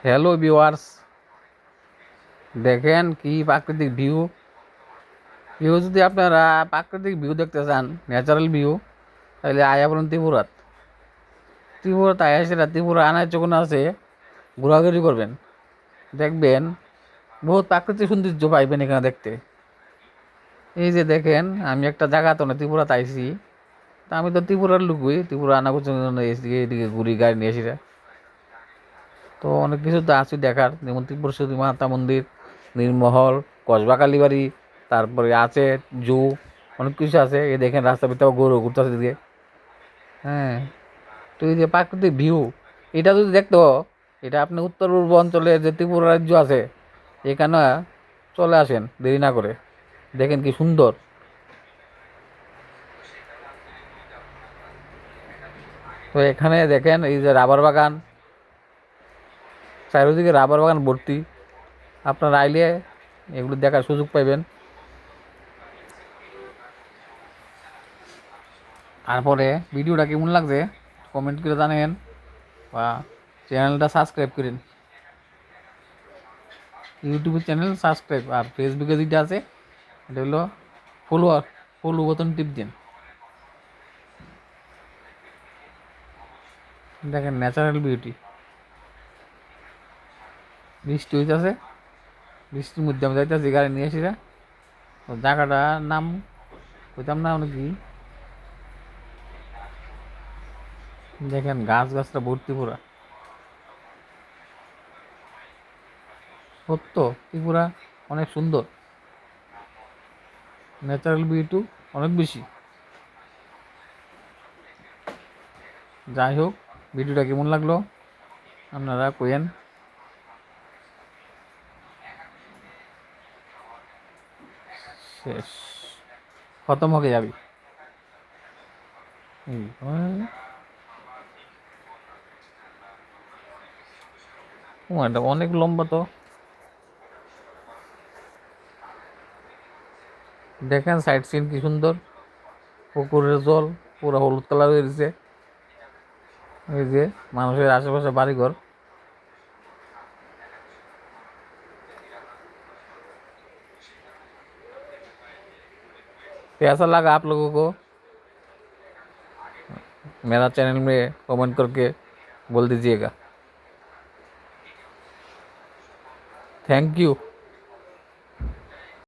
Hello viewers, দেখেন কি প্রাকৃতিক ভিউ। যদি আপনারা প্রাকৃতিক ভিউ দেখতে চান, ন্যাচারাল ভিউ, তাহলে আয়া বলেন ত্রিপুরাত। আয়া সেটা ত্রিপুরা আনায় যখন আছে ঘোরাঘুরি করবেন, দেখবেন বহুত প্রাকৃতিক সৌন্দর্য পাইবেন এখানে দেখতে। এই যে দেখেন, আমি একটা জায়গা তো না ত্রিপুরাতে আইছি, তা আমি তো ত্রিপুরার লোকই, ত্রিপুরা আনা পর্যন্ত এসে এদিকে ঘুরি গাড়ি নিয়ে এসে। তো অনেক কিছু তো আছে দেখার, যেমন ত্রিপুরেশ্বরী মাতা মন্দির, নীরমহল, কসবা কালীবাড়ি, তারপরে আছে জু, অনেক কিছু আছে। এই দেখেন রাস্তা ভিতরে গরু ঘুরতেছে দিকে। হ্যাঁ, তো এই যে প্রাকৃতিক ভিউ, এটা যদি দেখতো, এটা আপনি উত্তর পূর্ব অঞ্চলে যে ত্রিপুরা রাজ্য আছে, এখানে চলে আসেন দেরি না করে, দেখেন কি সুন্দর। তো এখানে দেখেন এই যে রাবার বাগান, চারিদিকে রাবার বাগান ভর্তি। আপনারা আইলে এগুলো দেখার সুযোগ পাইবেন। তারপরে ভিডিওটা কেমন লাগছে কমেন্ট করে জানেন, বা চ্যানেলটা সাবস্ক্রাইব করেন। ইউটিউবের চ্যানেল সাবস্ক্রাইব, আর ফেসবুকে যেটা আছে এটা হলো ফলো বোতাম টিপ দিন। দেখেন ন্যাচারাল বিউটি, বৃষ্টি হইতেছে, বৃষ্টির মধ্যে আমি যাইতেছি গাড়ি নিয়ে এসে। জায়গাটার নাম কইতাম না কি, দেখেন গাছটা ভর্তি পুরা। সত্য ত্রিপুরা অনেক সুন্দর, ন্যাচারাল বিউটি অনেক বেশি। যাই হোক, ভিডিওটা কেমন লাগলো আপনারা কইেন। শেষ, খতম হয়ে যাবি। এটা অনেক লম্বা তো। দেখেন সাইড সিন কি সুন্দর, পুকুরের জল পুরো হলুদ কালার হয়েছে। এই যে মানুষের আশেপাশে বাড়িঘর। कैसा लगा आप लोगों को? मेरा चैनल में कमेंट करके बोल दीजिएगा। Thank you.